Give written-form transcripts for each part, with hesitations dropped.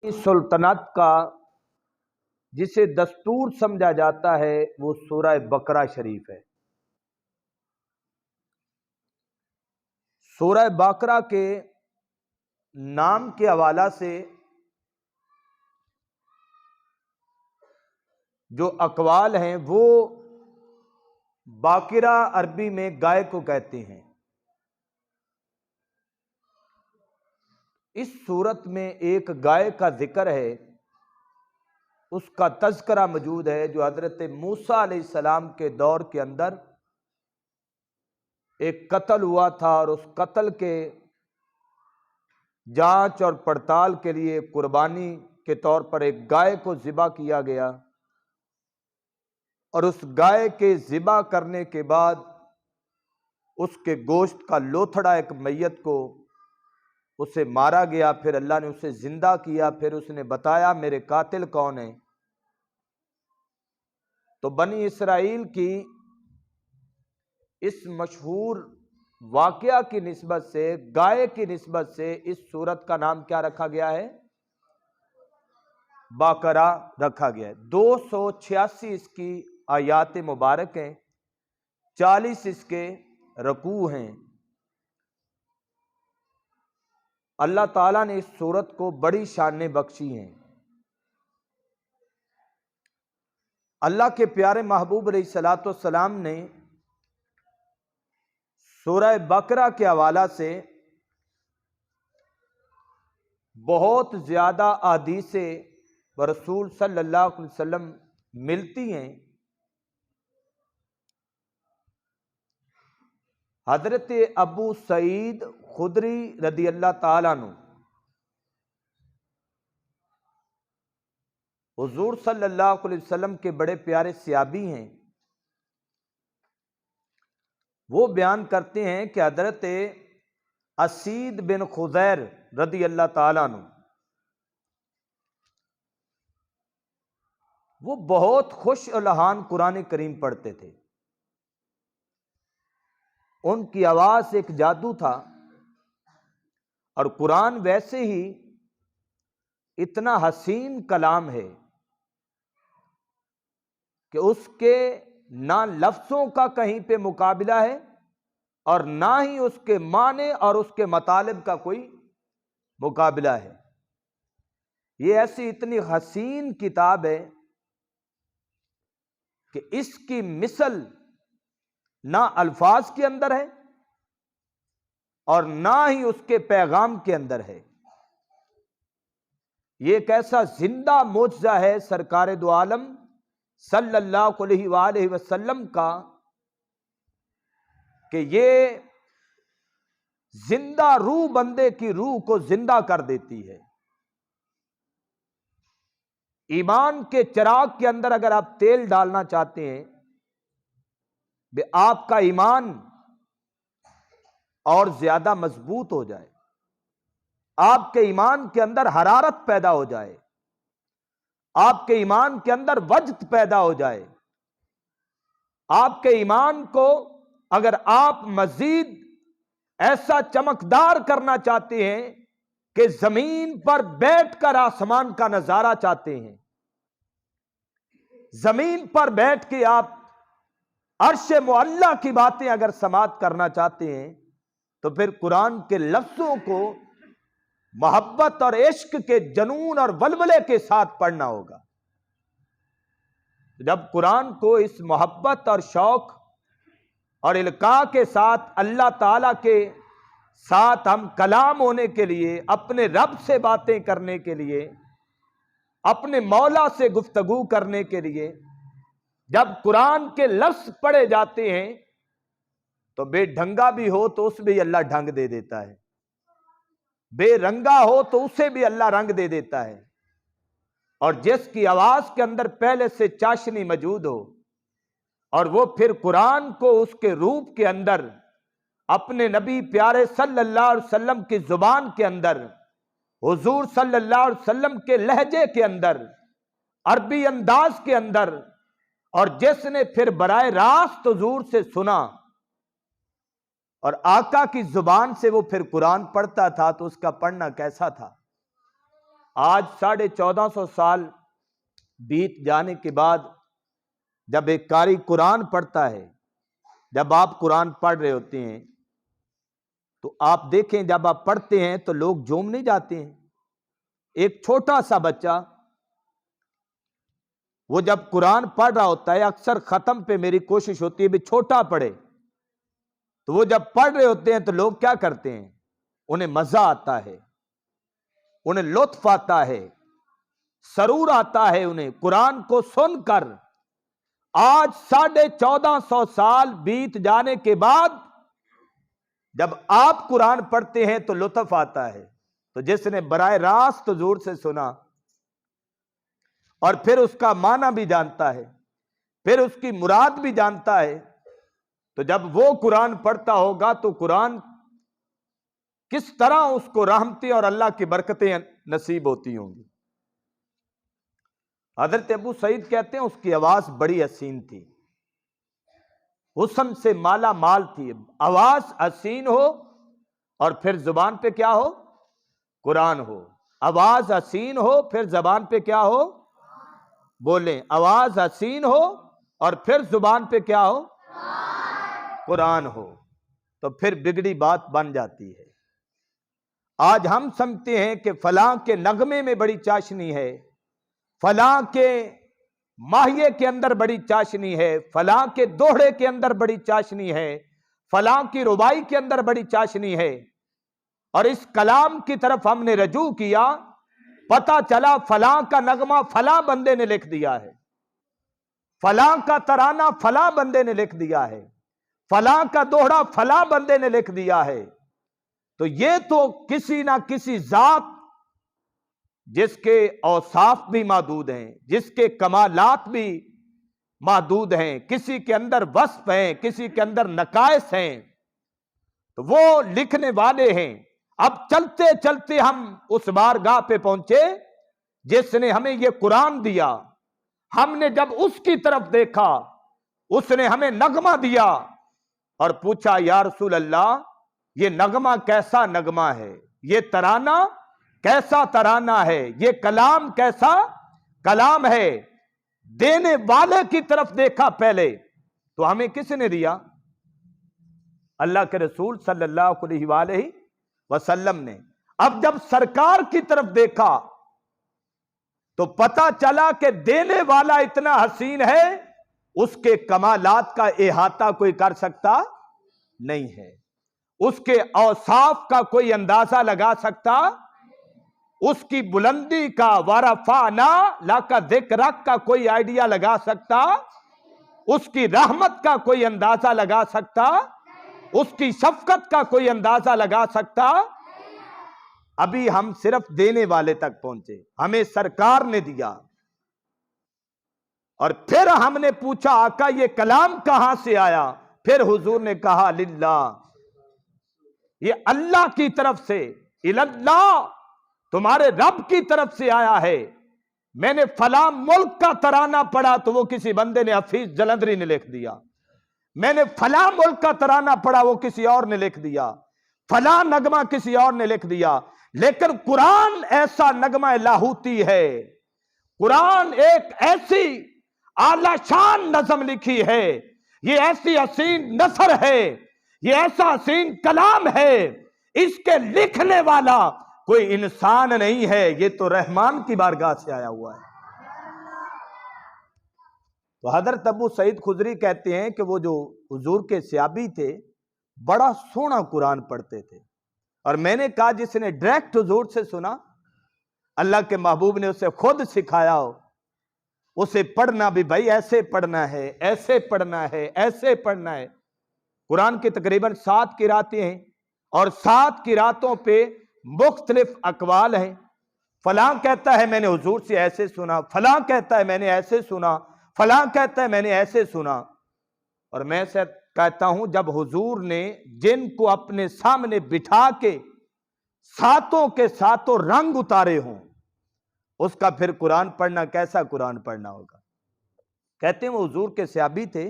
سلطنت کا جسے دستور سمجھا جاتا ہے وہ سورہ بقرہ شریف ہے۔ سورہ بقرہ کے نام کے حوالہ سے جو اقوال ہیں وہ باقرہ عربی میں گائے کو کہتے ہیں۔ اس صورت میں ایک گائے کا ذکر ہے، اس کا تذکرہ موجود ہے جو حضرت موسیٰ علیہ السلام کے دور کے اندر ایک قتل ہوا تھا، اور اس قتل کے جانچ اور پڑتال کے لیے قربانی کے طور پر ایک گائے کو ذبح کیا گیا، اور اس گائے کے ذبح کرنے کے بعد اس کے گوشت کا لوتھڑا ایک میت کو اسے مارا گیا، پھر اللہ نے اسے زندہ کیا، پھر اس نے بتایا میرے قاتل کون ہیں۔ تو بنی اسرائیل کی اس مشہور واقعہ کی نسبت سے، گائے کی نسبت سے اس سورت کا نام کیا رکھا گیا ہے؟ بقرہ رکھا گیا ہے۔ 286 اس کی آیات مبارک ہیں، 40 اس کے رکوع ہیں۔ اللہ تعالیٰ نے اس سورت کو بڑی شانیں بخشی ہیں۔ اللہ کے پیارے محبوب علیہ الصلوۃ والسلام نے سورہ بقرہ کے حوالہ سے بہت زیادہ احادیثیں رسول صلی اللہ علیہ وسلم ملتی ہیں۔ حضرت ابو سعید خدری رضی اللہ تعالیٰ عنہ حضور صلی اللہ علیہ وسلم کے بڑے پیارے صحابی ہیں۔ وہ بیان کرتے ہیں کہ حضرت اسید بن خضیر رضی اللہ تعالیٰ عنہ وہ بہت خوش الحان قرآن کریم پڑھتے تھے۔ ان کی آواز ایک جادو تھا، اور قرآن ویسے ہی اتنا حسین کلام ہے کہ اس کے نہ لفظوں کا کہیں پہ مقابلہ ہے، اور نہ ہی اس کے معنی اور اس کے مطالب کا کوئی مقابلہ ہے۔ یہ ایسی اتنی حسین کتاب ہے کہ اس کی مثل نہ الفاظ کے اندر ہے اور نہ ہی اس کے پیغام کے اندر ہے۔ یہ ایک ایسا زندہ معجزہ ہے سرکار دو عالم صلی اللہ علیہ وآلہ وسلم کا کہ یہ زندہ روح بندے کی روح کو زندہ کر دیتی ہے۔ ایمان کے چراغ کے اندر اگر آپ تیل ڈالنا چاہتے ہیں کہ آپ کا ایمان اور زیادہ مضبوط ہو جائے، آپ کے ایمان کے اندر حرارت پیدا ہو جائے، آپ کے ایمان کے اندر وجد پیدا ہو جائے، آپ کے ایمان کو اگر آپ مزید ایسا چمکدار کرنا چاہتے ہیں کہ زمین پر بیٹھ کر آسمان کا نظارہ چاہتے ہیں، زمین پر بیٹھ کے آپ عرش معلیٰ کی باتیں اگر سماعت کرنا چاہتے ہیں، تو پھر قرآن کے لفظوں کو محبت اور عشق کے جنون اور ولولے کے ساتھ پڑھنا ہوگا۔ جب قرآن کو اس محبت اور شوق اور القاء کے ساتھ اللہ تعالیٰ کے ساتھ ہم کلام ہونے کے لیے، اپنے رب سے باتیں کرنے کے لیے، اپنے مولا سے گفتگو کرنے کے لیے جب قرآن کے لفظ پڑھے جاتے ہیں تو بے ڈھنگا بھی ہو تو اس بھی اللہ ڈھنگ دے دیتا ہے، بے رنگا ہو تو اسے بھی اللہ رنگ دے دیتا ہے، اور جس کی آواز کے اندر پہلے سے چاشنی موجود ہو اور وہ پھر قرآن کو اس کے روپ کے اندر اپنے نبی پیارے صلی اللہ علیہ وسلم کی زبان کے اندر، حضور صلی اللہ علیہ وسلم کے لہجے کے اندر، عربی انداز کے اندر، اور جس نے پھر براہ راست حضور سے سنا اور آقا کی زبان سے وہ پھر قرآن پڑھتا تھا تو اس کا پڑھنا کیسا تھا؟ آج 1450 سال بیت جانے کے بعد جب ایک قاری قرآن پڑھتا ہے، جب آپ قرآن پڑھ رہے ہوتے ہیں تو آپ دیکھیں جب آپ پڑھتے ہیں تو لوگ جھوم نہیں جاتے ہیں۔ ایک چھوٹا سا بچہ وہ جب قرآن پڑھ رہا ہوتا ہے، اکثر ختم پہ میری کوشش ہوتی ہے بھی چھوٹا پڑھے، تو وہ جب پڑھ رہے ہوتے ہیں تو لوگ کیا کرتے ہیں، انہیں مزہ آتا ہے، انہیں لطف آتا ہے، سرور آتا ہے انہیں قرآن کو سن کر۔ آج 1450 سال بیت جانے کے بعد جب آپ قرآن پڑھتے ہیں تو لطف آتا ہے۔ تو جس نے براہ راست حضور سے سنا اور پھر اس کا معنی بھی جانتا ہے، پھر اس کی مراد بھی جانتا ہے، تو جب وہ قرآن پڑھتا ہوگا تو قرآن کس طرح اس کو رحمتیں اور اللہ کی برکتیں نصیب ہوتی ہوں گی۔ حضرت ابو سعید کہتے ہیں اس کی آواز بڑی حسین تھی، حسن سے مالا مال تھی۔ آواز حسین ہو اور پھر زبان پہ کیا ہو، قرآن ہو۔ آواز حسین ہو پھر زبان پہ کیا ہو، بولیں، آواز حسین ہو اور پھر زبان پہ کیا ہو، قرآن ہو، تو پھر بگڑی بات بن جاتی ہے۔ آج ہم سمجھتے ہیں کہ فلاں کے نغمے میں بڑی چاشنی ہے، فلاں کے ماہیے کے اندر بڑی چاشنی ہے، فلاں کے دوہڑے کے اندر بڑی چاشنی ہے، فلاں کی ربائی کے اندر بڑی چاشنی ہے، اور اس کلام کی طرف ہم نے رجوع کیا، پتہ چلا فلاں کا نغمہ فلاں بندے نے لکھ دیا ہے، فلاں کا ترانہ فلاں بندے نے لکھ دیا ہے، فلاں کا دوہڑا فلاں بندے نے لکھ دیا ہے۔ تو یہ تو کسی نہ کسی ذات جس کے اوصاف بھی محدود ہیں، جس کے کمالات بھی محدود ہیں، کسی کے اندر وصف ہیں، کسی کے اندر نقائص ہیں، تو وہ لکھنے والے ہیں۔ اب چلتے چلتے ہم اس بارگاہ پہ پہنچے جس نے ہمیں یہ قرآن دیا۔ ہم نے جب اس کی طرف دیکھا، اس نے ہمیں نغمہ دیا اور پوچھا یا رسول اللہ یہ نغمہ کیسا نغمہ ہے، یہ ترانہ کیسا ترانہ ہے، یہ کلام کیسا کلام ہے۔ دینے والے کی طرف دیکھا پہلے، تو ہمیں کس نے دیا؟ اللہ کے رسول صلی اللہ علیہ وآلہ وسلم نے۔ اب جب سرکار کی طرف دیکھا تو پتہ چلا کہ دینے والا اتنا حسین ہے، اس کے کمالات کا احاطہ کوئی کر سکتا نہیں ہے، اس کے اوصاف کا کوئی اندازہ لگا سکتا، اس کی بلندی کا وَرَفَعْنَا لَكَ ذِكْرَكَ کا کوئی آئیڈیا لگا سکتا، اس کی رحمت کا کوئی اندازہ لگا سکتا، اس کی شفقت کا کوئی اندازہ لگا سکتا۔ ابھی ہم صرف دینے والے تک پہنچے، ہمیں سرکار نے دیا، اور پھر ہم نے پوچھا آقا یہ کلام کہاں سے آیا؟ پھر حضور نے کہا للہ، یہ اللہ کی طرف سے، اللہ تمہارے رب کی طرف سے آیا ہے۔ میں نے فلاں ملک کا ترانہ پڑھا تو وہ کسی بندے نے حفیظ جلندری نے لکھ دیا، میں نے فلاں ملک کا ترانہ پڑھا وہ کسی اور نے لکھ دیا، فلاں نغمہ کسی اور نے لکھ دیا، لیکن قرآن ایسا نغمہ لاہوتی ہے، قرآن ایک ایسی اعلی شان نظم لکھی ہے، یہ ایسی حسین نثر ہے، یہ ایسا حسین کلام ہے، اس کے لکھنے والا کوئی انسان نہیں ہے، یہ تو رحمان کی بارگاہ سے آیا ہوا ہے۔ تو حضرت ابو سعید خدری کہتے ہیں کہ وہ جو حضور کے صحابی تھے بڑا سونا قرآن پڑھتے تھے، اور میں نے کہا جس نے ڈائریکٹ حضور سے سنا، اللہ کے محبوب نے اسے خود سکھایا ہو، اسے پڑھنا بھی بھائی ایسے پڑھنا ہے، ایسے پڑھنا ہے، ایسے پڑھنا ہے۔ قرآن کی تقریباً 7 قراتیں ہیں، اور 7 قراتوں پہ مختلف اقوال ہیں۔ فلاں کہتا ہے میں نے حضور سے ایسے سنا، فلاں کہتا ہے میں نے ایسے سنا، فلاں کہتا ہے میں نے ایسے سنا۔ اور میں سے کہتا ہوں جب حضور نے جن کو اپنے سامنے بٹھا کے 7 کے 7 رنگ اتارے ہوں، اس کا پھر قرآن پڑھنا کیسا قرآن پڑھنا ہوگا۔ کہتے ہیں وہ حضور کے صحابی تھے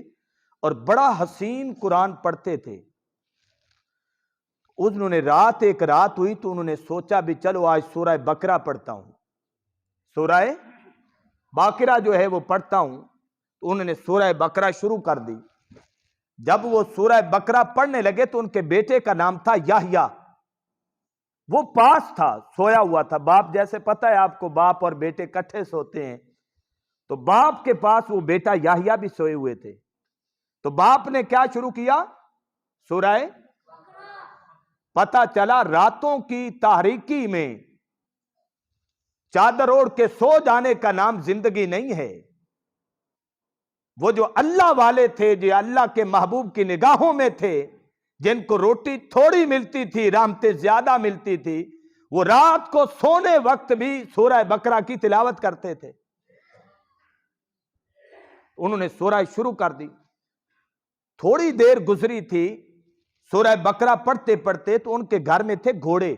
اور بڑا حسین قرآن پڑھتے تھے۔ انہوں نے ایک رات ہوئی تو انہوں نے سوچا بھی چلو آج سورہ بقرہ پڑھتا ہوں۔ سورہ باقرہ جو ہے وہ پڑھتا ہوں تو انہوں نے سورہ بقرہ شروع کر دی. جب وہ سورہ بقرہ پڑھنے لگے تو ان کے بیٹے کا نام تھا یحییٰ. وہ پاس تھا، سویا ہوا تھا. باپ جیسے پتہ ہے آپ کو، باپ اور بیٹے کٹھے سوتے ہیں، تو باپ کے پاس وہ بیٹا یحییٰ بھی سوئے ہوئے تھے. تو باپ نے کیا شروع کیا؟ سورہ. پتہ چلا راتوں کی تاریکی میں چادر اوڑھ کے سو جانے کا نام زندگی نہیں ہے. وہ جو اللہ والے تھے، جو اللہ کے محبوب کی نگاہوں میں تھے، جن کو روٹی تھوڑی ملتی تھی، رحمتیں زیادہ ملتی تھی، وہ رات کو سونے وقت بھی سورہ بقرہ کی تلاوت کرتے تھے. انہوں نے سورہ شروع کر دی. تھوڑی دیر گزری تھی سورہ بقرہ پڑھتے پڑھتے تو ان کے گھر میں تھے گھوڑے.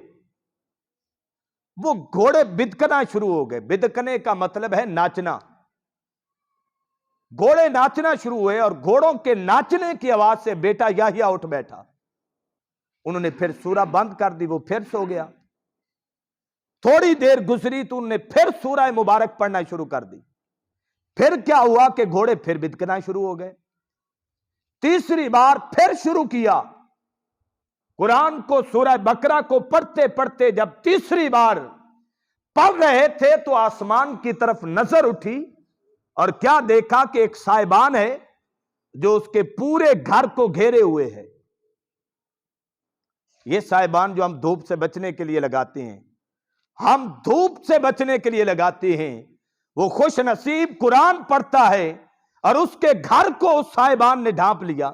وہ گھوڑے بدکنا شروع ہو گئے. بدکنے کا مطلب ہے ناچنا. گھوڑے ناچنا شروع ہوئے اور گھوڑوں کے ناچنے کی آواز سے بیٹا یحییٰ اٹھ بیٹھا. انہوں نے پھر سورہ بند کر دی، وہ پھر سو گیا. تھوڑی دیر گزری تو انہوں نے پھر سورہ مبارک پڑھنا شروع کر دی. پھر کیا ہوا کہ گھوڑے پھر بدکنا شروع ہو گئے. تیسری بار پھر شروع کیا. قرآن کو، سورہ بقرہ کو پڑھتے پڑھتے جب تیسری بار پڑھ رہے تھے تو آسمان کی طرف نظر اٹھی اور کیا دیکھا کہ ایک سائبان ہے جو اس کے پورے گھر کو گھیرے ہوئے ہے. یہ سائبان جو ہم دھوپ سے بچنے کے لیے لگاتے ہیں، ہم دھوپ سے بچنے کے لیے لگاتے ہیں، وہ خوش نصیب قرآن پڑھتا ہے اور اس کے گھر کو اس سائبان نے ڈھانپ لیا.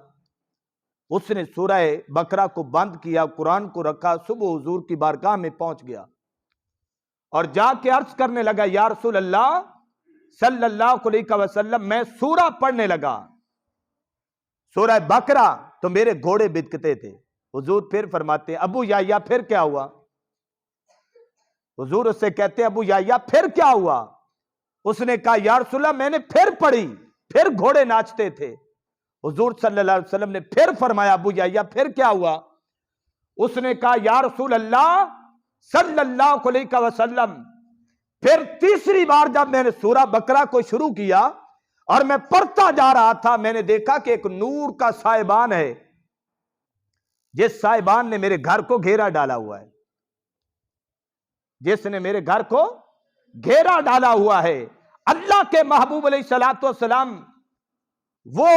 اس نے سورہ بقرہ کو بند کیا، قرآن کو رکھا، صبح حضور کی بارگاہ میں پہنچ گیا اور جا کے عرض کرنے لگا، یا رسول اللہ صلی اللہ علیہ وسلم، میں سورہ پڑھنے لگا، سورہ بقرہ، تو میرے گھوڑے بدکتے تھے. حضور پھر فرماتے ہیں، ابو یحییٰ پھر کیا ہوا؟ حضور اس سے کہتے ہیں، ابو یحییٰ پھر کیا ہوا؟ اس نے کہا، یا رسول اللہ میں نے پھر پڑھی، پھر گھوڑے ناچتے تھے. حضور صلی اللہ علیہ وسلم نے پھر فرمایا، ابو یحییٰ پھر کیا ہوا؟ اس نے کہا، یا رسول اللہ صلی اللہ علیہ وسلم، پھر تیسری بار جب میں نے سورہ بقرہ کو شروع کیا اور میں پڑھتا جا رہا تھا، میں نے دیکھا کہ ایک نور کا سائبان ہے، جس سائبان نے میرے گھر کو گھیرا ڈالا ہوا ہے، جس نے میرے گھر کو گھیرا ڈالا ہوا ہے. اللہ کے محبوب علیہ الصلوۃ والسلام وہ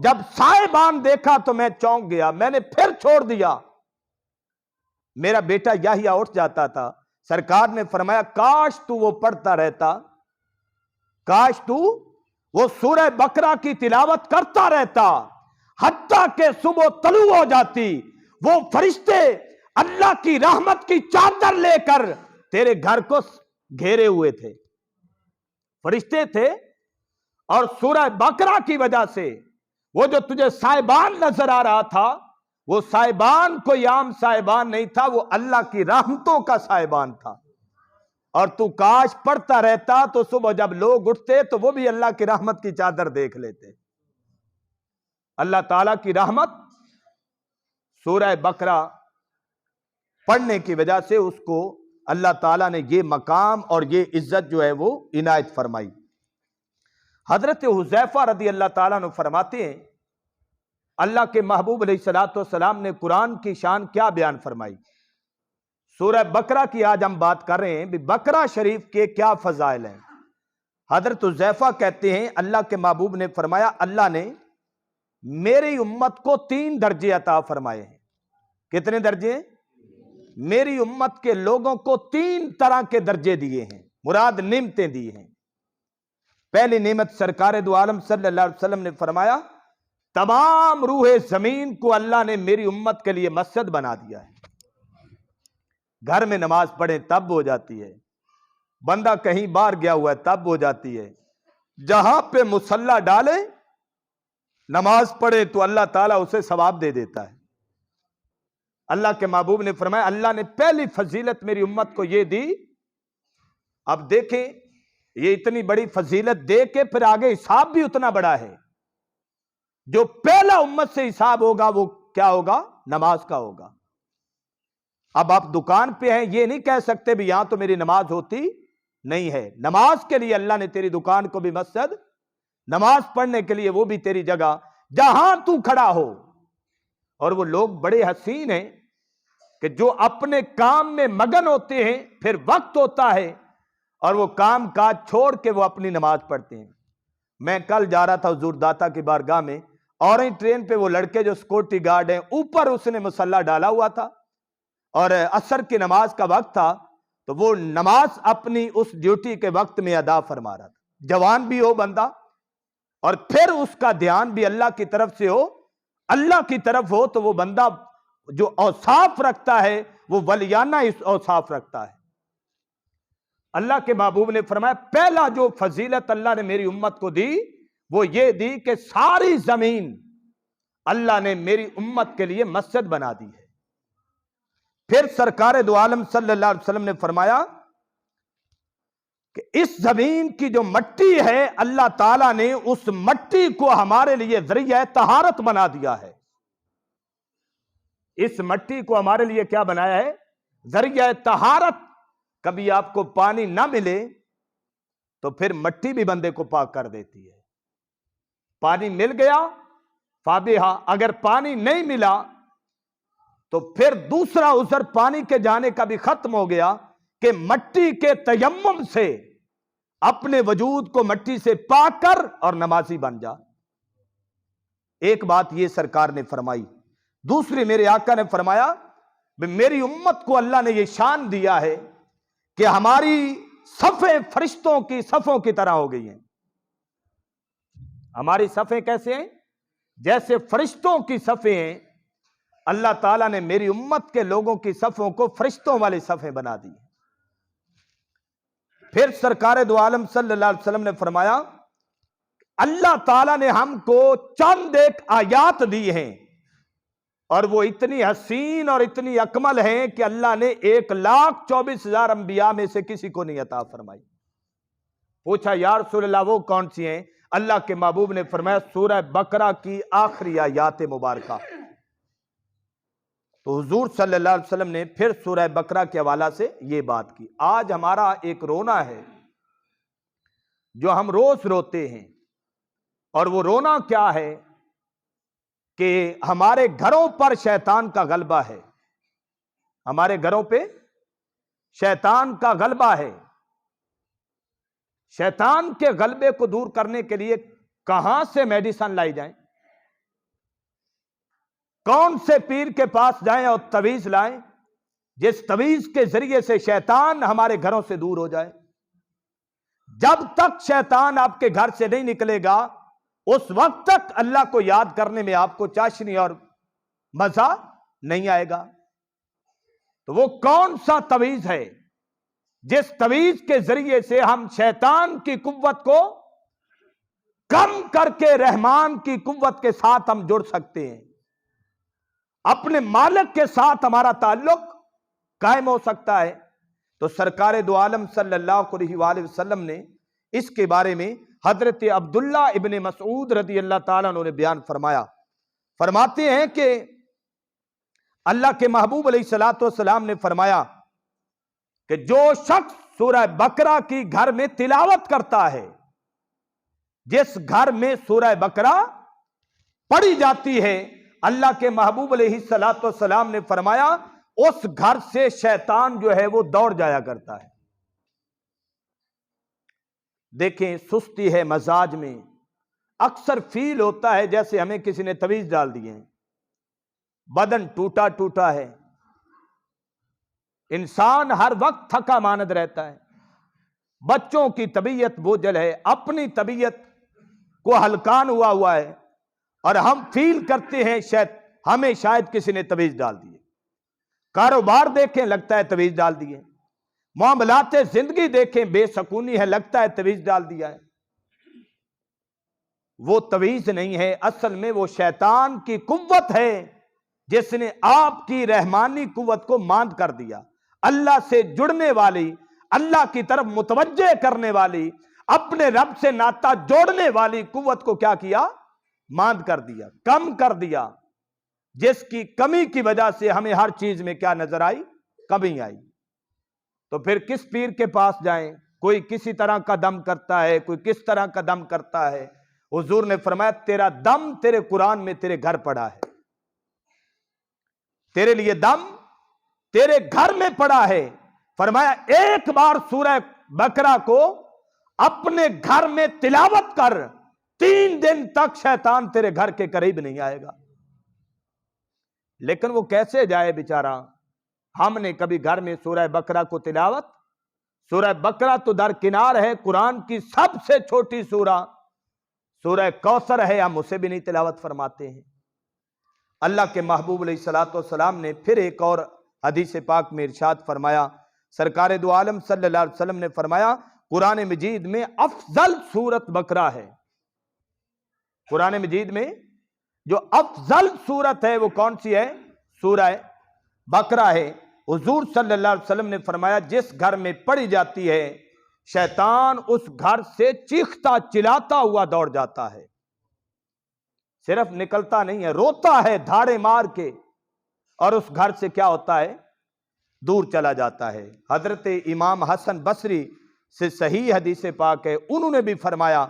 جب سائبان دیکھا تو میں چونک گیا، میں نے پھر چھوڑ دیا. میرا بیٹا یحییٰ اٹھ جاتا تھا. سرکار نے فرمایا، کاش تو وہ پڑھتا رہتا، کاش تو وہ سورہ بقرہ کی تلاوت کرتا رہتا، حتیٰ کہ صبح طلوع ہو جاتی وہ فرشتے اللہ کی رحمت کی چادر لے کر تیرے گھر کو گھیرے ہوئے تھے. فرشتے تھے اور سورہ بقرہ کی وجہ سے وہ جو تجھے سائبان نظر آ رہا تھا، وہ سائبان کوئی عام سائبان نہیں تھا، وہ اللہ کی رحمتوں کا سائبان تھا. اور تو کاش پڑھتا رہتا تو صبح جب لوگ اٹھتے تو وہ بھی اللہ کی رحمت کی چادر دیکھ لیتے. اللہ تعالیٰ کی رحمت سورہ بقرہ پڑھنے کی وجہ سے اس کو اللہ تعالیٰ نے یہ مقام اور یہ عزت جو ہے وہ عنایت فرمائی. حضرت حذیفہ رضی اللہ تعالیٰ عنہ فرماتے ہیں، اللہ کے محبوب علیہ الصلوۃ والسلام نے قرآن کی شان کیا بیان فرمائی. سورہ بقرہ کی آج ہم بات کر رہے ہیں، بقرہ شریف کے کیا فضائل ہیں. حضرت حذیفہ کہتے ہیں، اللہ کے محبوب نے فرمایا، اللہ نے میری امت کو 3 درجے عطا فرمائے ہیں. کتنے درجے؟ میری امت کے لوگوں کو 3 طرح کے درجے دیے ہیں، مراد نعمتیں دی ہیں. پہلی نعمت سرکار دو عالم صلی اللہ علیہ وسلم نے فرمایا، تمام روح زمین کو اللہ نے میری امت کے لیے مسجد بنا دیا ہے. گھر میں نماز پڑھیں تب ہو جاتی ہے، بندہ کہیں باہر گیا ہوا ہے تب ہو جاتی ہے. جہاں پہ مصلی ڈالے نماز پڑھے تو اللہ تعالیٰ اسے ثواب دے دیتا ہے. اللہ کے محبوب نے فرمایا، اللہ نے پہلی فضیلت میری امت کو یہ دی. اب دیکھیں یہ اتنی بڑی فضیلت دے کے پھر آگے حساب بھی اتنا بڑا ہے. جو پہلا امت سے حساب ہوگا وہ کیا ہوگا؟ نماز کا ہوگا. اب آپ دکان پہ ہیں، یہ نہیں کہہ سکتے بھی یہاں تو میری نماز ہوتی نہیں ہے۔ نماز کے لیے اللہ نے تیری دکان کو بھی مسجد، نماز پڑھنے کے لیے وہ بھی تیری جگہ جہاں تو کھڑا ہو۔ اور وہ لوگ بڑے حسین ہیں کہ جو اپنے کام میں مگن ہوتے ہیں، پھر وقت ہوتا ہے اور وہ کام کاج چھوڑ کے وہ اپنی نماز پڑھتے ہیں۔ میں کل جا رہا تھا حضور داتا کی بارگاہ میں، اور ٹرین پہ وہ لڑکے جو سیکورٹی گارڈ ہیں، اوپر اس نے مصلی ڈالا ہوا تھا اور عصر کی نماز کا وقت تھا، تو وہ نماز اپنی اس ڈیوٹی کے وقت میں ادا فرما رہا تھا۔ جوان بھی ہو بندہ اور پھر اس کا دھیان بھی اللہ کی طرف سے ہو، اللہ کی طرف ہو، تو وہ بندہ جو اوصاف رکھتا ہے وہ ولیانہ اس اوصاف رکھتا ہے۔ اللہ کے محبوب نے فرمایا پہلا جو فضیلت اللہ نے میری امت کو دی وہ یہ دی کہ ساری زمین اللہ نے میری امت کے لیے مسجد بنا دی ہے۔ پھر سرکار دو عالم صلی اللہ علیہ وسلم نے فرمایا کہ اس زمین کی جو مٹی ہے اللہ تعالیٰ نے اس مٹی کو ہمارے لیے ذریعہ طہارت بنا دیا ہے۔ اس مٹی کو ہمارے لیے کیا بنایا ہے؟ ذریعہ طہارت۔ کبھی آپ کو پانی نہ ملے تو پھر مٹی بھی بندے کو پاک کر دیتی ہے۔ پانی مل گیا فابہا، اگر پانی نہیں ملا تو پھر دوسرا عذر پانی کے جانے کا بھی ختم ہو گیا کہ مٹی کے تیمم سے اپنے وجود کو مٹی سے پاک کر اور نمازی بن جا۔ ایک بات یہ سرکار نے فرمائی۔ دوسری میرے آقا نے فرمایا میری امت کو اللہ نے یہ شان دیا ہے کہ ہماری صفیں فرشتوں کی صفوں کی طرح ہو گئی ہیں۔ ہماری صفیں کیسے ہیں؟ جیسے فرشتوں کی صفیں ہیں، اللہ تعالیٰ نے میری امت کے لوگوں کی صفوں کو فرشتوں والی صفیں بنا دی۔ پھر سرکار دو عالم صلی اللہ علیہ وسلم نے فرمایا اللہ تعالیٰ نے ہم کو چند ایک آیات دی ہیں اور وہ اتنی حسین اور اتنی اکمل ہیں کہ اللہ نے 1,24,000 انبیاء میں سے کسی کو نہیں عطا فرمائی۔ پوچھا یا رسول اللہ وہ کون سی ہیں؟ اللہ کے محبوب نے فرمایا سورہ بقرہ کی آخری آیات مبارکہ۔ تو حضور صلی اللہ علیہ وسلم نے پھر سورہ بقرہ کے حوالہ سے یہ بات کی۔ آج ہمارا ایک رونا ہے جو ہم روز روتے ہیں، اور وہ رونا کیا ہے کہ ہمارے گھروں پر شیطان کا غلبہ ہے۔ ہمارے گھروں پہ شیطان کا غلبہ ہے۔ شیطان کے غلبے کو دور کرنے کے لیے کہاں سے میڈیسن لائی جائیں؟ کون سے پیر کے پاس جائیں اور تویز لائیں جس تویز کے ذریعے سے شیطان ہمارے گھروں سے دور ہو جائے؟ جب تک شیطان آپ کے گھر سے نہیں نکلے گا اس وقت تک اللہ کو یاد کرنے میں آپ کو چاشنی اور مزہ نہیں آئے گا۔ تو وہ کون سا تویز ہے جس تویز کے ذریعے سے ہم شیطان کی قوت کو کم کر کے رحمان کی قوت کے ساتھ ہم جڑ سکتے ہیں، اپنے مالک کے ساتھ ہمارا تعلق قائم ہو سکتا ہے؟ تو سرکار دو عالم صلی اللہ علیہ وآلہ وسلم نے اس کے بارے میں حضرت عبداللہ ابن مسعود رضی اللہ تعالیٰ عنہ نے بیان فرمایا۔ فرماتے ہیں کہ اللہ کے محبوب علیہ الصلوۃ والسلام نے فرمایا کہ جو شخص سورہ بقرہ کی گھر میں تلاوت کرتا ہے، جس گھر میں سورہ بقرہ پڑھی جاتی ہے، اللہ کے محبوب علیہ الصلوۃ والسلام نے فرمایا اس گھر سے شیطان جو ہے وہ دوڑ جایا کرتا ہے۔ دیکھیں سستی ہے مزاج میں، اکثر فیل ہوتا ہے جیسے ہمیں کسی نے تویز ڈال دی ہے، بدن ٹوٹا ٹوٹا ہے، انسان ہر وقت تھکا ماند رہتا ہے، بچوں کی طبیعت بوجھل ہے، اپنی طبیعت کو ہلکان ہوا ہے، اور ہم فیل کرتے ہیں ہمیں شاید کسی نے تویز ڈال دی ہے۔ کاروبار دیکھیں لگتا ہے تویز ڈال دی ہے، معاملات زندگی دیکھیں بے سکونی ہے لگتا ہے تویز ڈال دیا ہے۔ وہ تویز نہیں ہے، اصل میں وہ شیطان کی قوت ہے جس نے آپ کی رحمانی قوت کو ماند کر دیا۔ اللہ سے جڑنے والی، اللہ کی طرف متوجہ کرنے والی، اپنے رب سے ناطہ جوڑنے والی قوت کو کیا کیا؟ ماند کر دیا، کم کر دیا، جس کی کمی کی وجہ سے ہمیں ہر چیز میں کیا نظر آئی؟ کمی آئی۔ تو پھر کس پیر کے پاس جائیں؟ کوئی کسی طرح کا دم کرتا ہے، کوئی کس طرح کا دم کرتا ہے۔ حضور نے فرمایا تیرا دم تیرے قرآن میں تیرے گھر پڑا ہے، تیرے لیے دم تیرے گھر میں پڑا ہے۔ فرمایا ایک بار سورہ بقرہ کو اپنے گھر میں تلاوت کر، 3 دن تک شیطان تیرے گھر کے قریب نہیں آئے گا۔ لیکن وہ کیسے جائے بیچارہ؟ ہم نے کبھی گھر میں سورہ بقرہ کو تلاوت، سورہ بقرہ تو درکنار ہے، قرآن کی سب سے چھوٹی سورہ کوثر ہے، ہم اسے بھی نہیں تلاوت فرماتے ہیں۔ اللہ کے محبوب علیہ الصلوۃ والسلام نے پھر ایک اور حدیث پاک میں ارشاد فرمایا، سرکار دو عالم صلی اللہ علیہ وسلم نے فرمایا قرآن مجید میں افضل سورت بقرہ ہے۔ قرآن مجید میں جو افضل سورت ہے وہ کون سی ہے؟ سورہ بقرہ ہے۔ حضور صلی اللہ علیہ وسلم نے فرمایا جس گھر میں پڑھی جاتی ہے شیطان اس گھر سے چیختا چلاتا ہوا دوڑ جاتا ہے، صرف نکلتا نہیں ہے، روتا ہے دھاڑے مار کے، اور اس گھر سے کیا ہوتا ہے؟ دور چلا جاتا ہے۔ حضرت امام حسن بصری سے صحیح حدیث پاک ہے، انہوں نے بھی فرمایا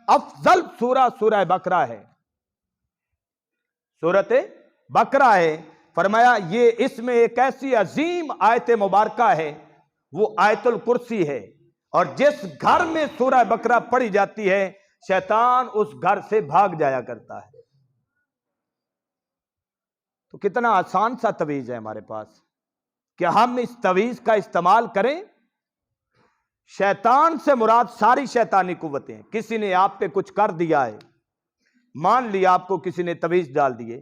افضل سورہ بقرہ ہے، سورت بقرہ ہے۔ فرمایا یہ اس میں ایک ایسی عظیم آیت مبارکہ ہے، وہ آیت الکرسی ہے، اور جس گھر میں سورہ بقرہ پڑھی جاتی ہے شیطان اس گھر سے بھاگ جایا کرتا ہے۔ تو کتنا آسان سا تویز ہے ہمارے پاس کہ ہم اس تویز کا استعمال کریں۔ شیطان سے مراد ساری شیطانی قوتیں۔ کسی نے آپ پہ کچھ کر دیا ہے، مان لیا آپ کو کسی نے تویز ڈال دیے،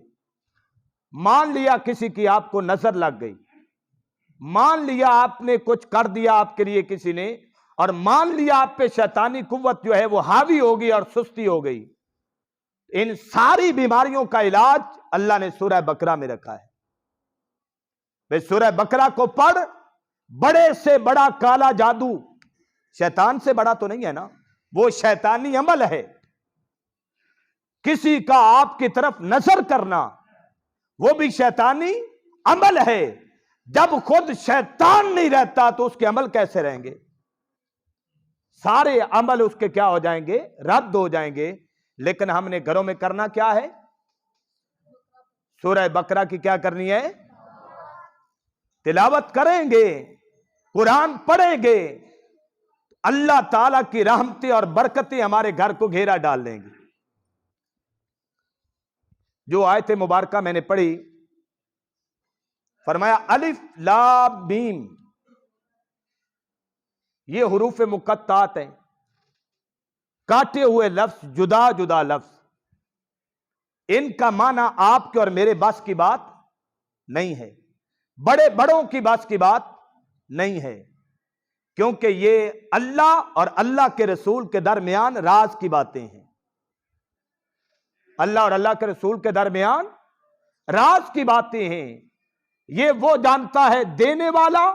مان لیا کسی کی آپ کو نظر لگ گئی، مان لیا آپ نے کچھ کر دیا آپ کے لیے کسی نے، اور مان لیا آپ پہ شیطانی قوت جو ہے وہ حاوی ہوگی اور سستی ہو گئی۔ ان ساری بیماریوں کا علاج اللہ نے سورہ بقرہ میں رکھا ہے۔ بھئی سورہ بقرہ کو پڑھ، بڑے سے بڑا کالا جادو، شیطان سے بڑا تو نہیں ہے نا، وہ شیطانی عمل ہے۔ کسی کا آپ کی طرف نظر کرنا وہ بھی شیطانی عمل ہے۔ جب خود شیطان نہیں رہتا تو اس کے عمل کیسے رہیں گے؟ سارے عمل اس کے کیا ہو جائیں گے؟ رد ہو جائیں گے۔ لیکن ہم نے گھروں میں کرنا کیا ہے؟ سورہ بقرہ کی کیا کرنی ہے؟ تلاوت کریں گے، قرآن پڑھیں گے، اللہ تعالیٰ کی رحمتیں اور برکتیں ہمارے گھر کو گھیرا ڈال لیں گی۔ جو آیت مبارکہ میں نے پڑھی، فرمایا الف لام میم، یہ حروف مقطعات ہیں، کاٹے ہوئے لفظ، جدا جدا لفظ، ان کا معنی آپ کے اور میرے بس کی بات نہیں ہے، بڑوں کی بس کی بات نہیں ہے، کیونکہ یہ اللہ اور اللہ کے رسول کے درمیان راز کی باتیں ہیں۔ اللہ اور اللہ کے رسول کے درمیان راز کی باتیں ہیں، یہ وہ جانتا ہے دینے والا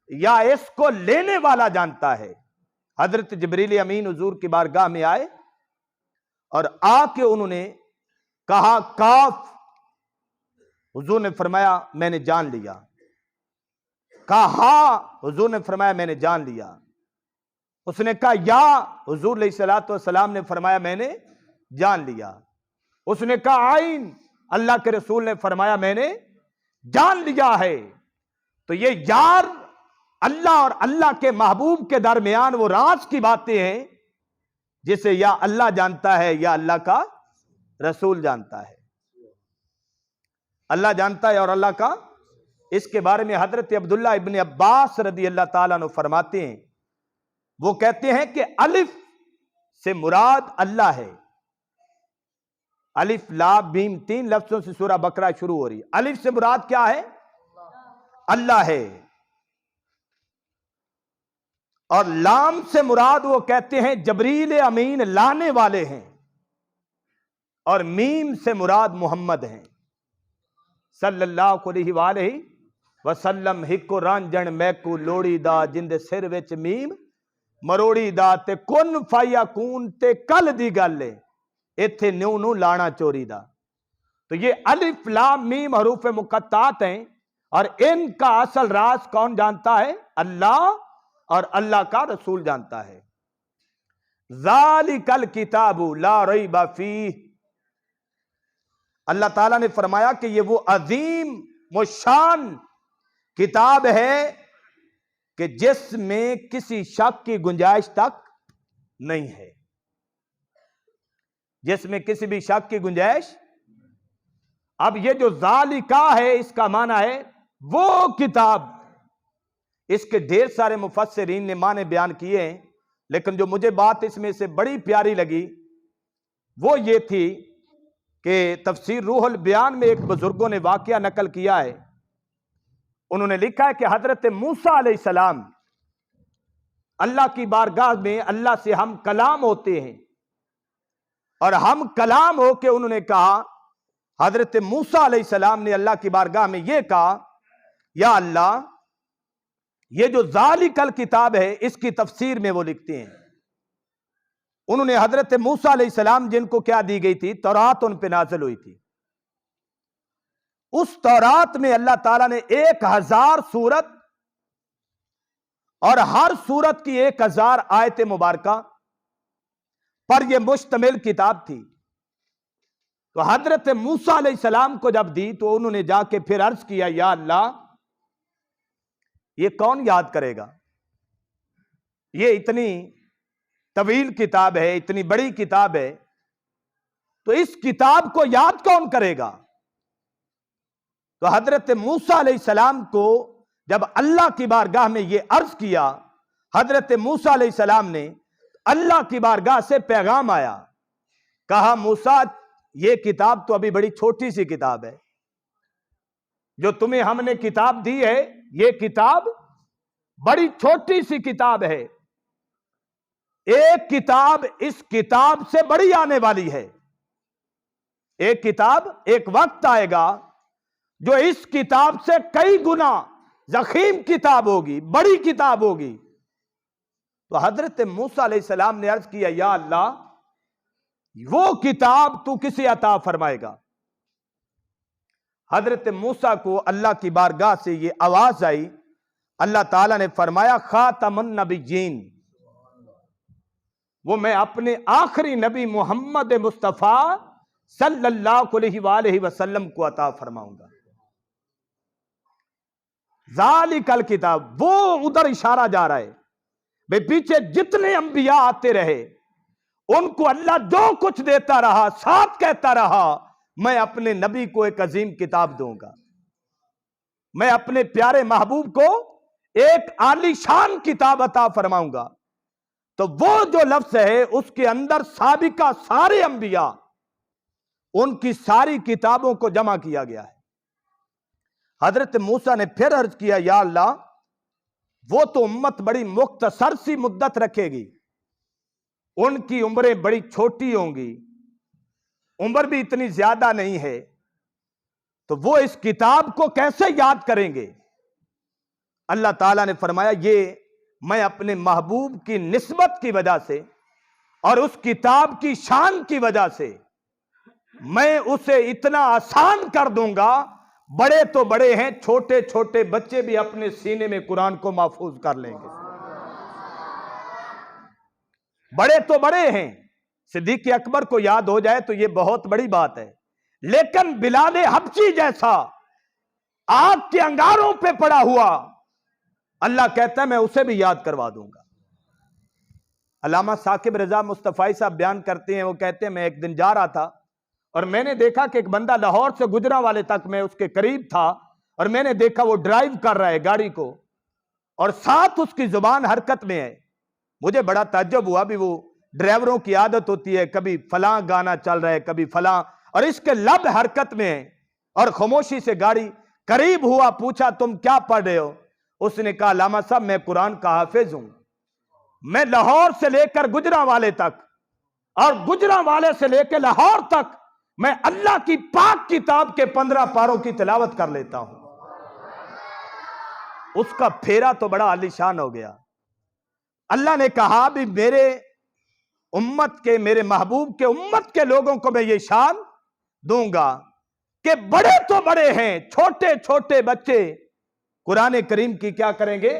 یا اس کو لینے والا جانتا ہے۔ حضرت جبریل امین حضور کی بارگاہ میں آئے اور آ کے انہوں نے کہا کاف، حضور نے فرمایا میں نے جان لیا۔ کہا ہاں، حضور نے فرمایا میں نے جان لیا۔ اس نے کہا یا، حضور علیہ الصلوۃ والسلام نے فرمایا میں نے جان لیا۔ اس نے کہا عین، اللہ کے رسول نے فرمایا میں نے جان لیا ہے۔ تو یہ یار اللہ اور اللہ کے محبوب کے درمیان وہ راز کی باتیں ہیں جسے یا اللہ جانتا ہے یا اللہ کا رسول جانتا ہے۔ اللہ جانتا ہے اور اللہ کا، اس کے بارے میں حضرت عبداللہ ابن عباس رضی اللہ تعالیٰ عنہ فرماتے ہیں، وہ کہتے ہیں کہ الف سے مراد اللہ ہے۔ الف لام میم 3 لفظوں سے سورہ بقرہ شروع ہو رہی ہے۔ الف سے مراد کیا ہے؟ اللہ ہے، اور لام سے مراد وہ کہتے ہیں جبریل امین لانے والے ہیں، اور میم سے مراد محمد ہیں صلی اللہ علیہ وآلہ وسلم۔ ہکو رانجن میکو لوڑی دا، جند سر وچ میم مروڑی دا، تے کن فیکون تے کل دی گل ہے، ایتھے نیو نو لانا چوری دا۔ تو یہ الف لام میم حروف مقطعات ہیں، اور ان کا اصل راز کون جانتا ہے؟ اللہ اور اللہ کا رسول جانتا ہے۔ ذالک الکتاب لا ریب فیہ، اللہ تعالیٰ نے فرمایا کہ یہ وہ عظیم و شان کتاب ہے کہ جس میں کسی شک کی گنجائش تک نہیں ہے، جس میں کسی بھی شک کی گنجائش۔ اب یہ جو ذالکہ ہے اس کا معنی ہے وہ کتاب۔ اس کے ڈھیر سارے مفسرین نے معنی بیان کیے ہیں، لیکن جو مجھے بات اس میں سے بڑی پیاری لگی وہ یہ تھی کہ تفسیر روح البیان میں ایک بزرگوں نے واقعہ نقل کیا ہے۔ انہوں نے لکھا ہے کہ حضرت موسیٰ علیہ السلام اللہ کی بارگاہ میں اللہ سے ہم کلام ہوتے ہیں، اور ہم کلام ہو کے انہوں نے کہا، حضرت موسیٰ علیہ السلام نے اللہ کی بارگاہ میں یہ کہا، یا اللہ یہ جو ذالک الکتاب ہے اس کی تفسیر میں وہ لکھتے ہیں۔ انہوں نے حضرت موسیٰ علیہ السلام جن کو کیا دی گئی تھی، تورات ان پہ نازل ہوئی تھی، اس تورات میں اللہ تعالیٰ نے 1000 سورت اور ہر سورت کی 1000 آیت مبارکہ پر یہ مشتمل کتاب تھی۔ تو حضرت موسیٰ علیہ السلام کو جب دی تو انہوں نے جا کے پھر عرض کیا، یا اللہ یہ کون یاد کرے گا، یہ اتنی طویل کتاب ہے، اتنی بڑی کتاب ہے، تو اس کتاب کو یاد کون کرے گا؟ تو حضرت موسیٰ علیہ السلام کو جب اللہ کی بارگاہ میں یہ عرض کیا، حضرت موسیٰ علیہ السلام نے اللہ کی بارگاہ سے پیغام آیا، کہا موسیٰ یہ کتاب تو ابھی بڑی چھوٹی سی کتاب ہے، جو تمہیں ہم نے کتاب دی ہے یہ کتاب بڑی چھوٹی سی کتاب ہے، ایک کتاب اس کتاب سے بڑی آنے والی ہے، ایک کتاب ایک وقت آئے گا جو اس کتاب سے کئی گنا ضخیم کتاب ہوگی، بڑی کتاب ہوگی۔ تو حضرت موسیٰ علیہ السلام نے عرض کیا، یا اللہ وہ کتاب تو کسے عطا فرمائے گا؟ حضرت موسیٰ کو اللہ کی بارگاہ سے یہ آواز آئی، اللہ تعالیٰ نے فرمایا خاتم النبیین، وہ میں اپنے آخری نبی محمد مصطفیٰ صلی اللہ علیہ وآلہ وسلم کو عطا فرماؤں گا۔ ذالک الکتاب، وہ ادھر اشارہ جا رہا ہے بھئی پیچھے جتنے انبیاء آتے رہے ان کو اللہ جو کچھ دیتا رہا ساتھ کہتا رہا، میں اپنے نبی کو ایک عظیم کتاب دوں گا، میں اپنے پیارے محبوب کو ایک عالی شان کتاب عطا فرماؤں گا۔ تو وہ جو لفظ ہے اس کے اندر سابقہ سارے انبیاء ان کی ساری کتابوں کو جمع کیا گیا ہے۔ حضرت موسیٰ نے پھر عرض کیا، یا اللہ وہ تو امت بڑی مختصر سی مدت رکھے گی، ان کی عمریں بڑی چھوٹی ہوں گی، عمر بھی اتنی زیادہ نہیں ہے، تو وہ اس کتاب کو کیسے یاد کریں گے؟ اللہ تعالیٰ نے فرمایا، یہ میں اپنے محبوب کی نسبت کی وجہ سے اور اس کتاب کی شان کی وجہ سے میں اسے اتنا آسان کر دوں گا، بڑے تو بڑے ہیں، چھوٹے چھوٹے بچے بھی اپنے سینے میں قرآن کو محفوظ کر لیں گے۔ بڑے تو بڑے ہیں، صدیق اکبر کو یاد ہو جائے تو یہ بہت بڑی بات ہے، لیکن بلال حبشی جیسا آگ کے انگاروں پہ پڑا ہوا اللہ کہتا ہے میں اسے بھی یاد کروا دوں گا۔ علامہ ثاقب رضا مصطفی صاحب بیان کرتے ہیں، وہ کہتے ہیں میں ایک دن جا رہا تھا اور میں نے دیکھا کہ ایک بندہ لاہور سے گجرانوالے تک، میں اس کے قریب تھا اور میں نے دیکھا وہ ڈرائیو کر رہا ہے گاڑی کو اور ساتھ اس کی زبان حرکت میں ہے۔ مجھے بڑا تعجب ہوا، بھی وہ ڈرائیوروں کی عادت ہوتی ہے کبھی فلاں گانا چل رہا ہے کبھی فلاں، اور اس کے لب حرکت میں ہیں، اور خاموشی سے گاڑی قریب ہوا، پوچھا تم کیا پڑھ رہے ہو؟ اس نے کہا علامہ صاحب میں قرآن کا حافظ ہوں، میں لاہور سے لے کر گجرانوالے تک اور گجرانوالے سے لے کے لاہور تک میں اللہ کی پاک کتاب کے 15 پاروں کی تلاوت کر لیتا ہوں۔ اس کا پھیرا تو بڑا عالیشان ہو گیا۔ اللہ نے کہا بھی میرے امت کے، میرے محبوب کے امت کے لوگوں کو میں یہ شان دوں گا کہ بڑے تو بڑے ہیں، چھوٹے چھوٹے بچے قرآن کریم کی کیا کریں گے؟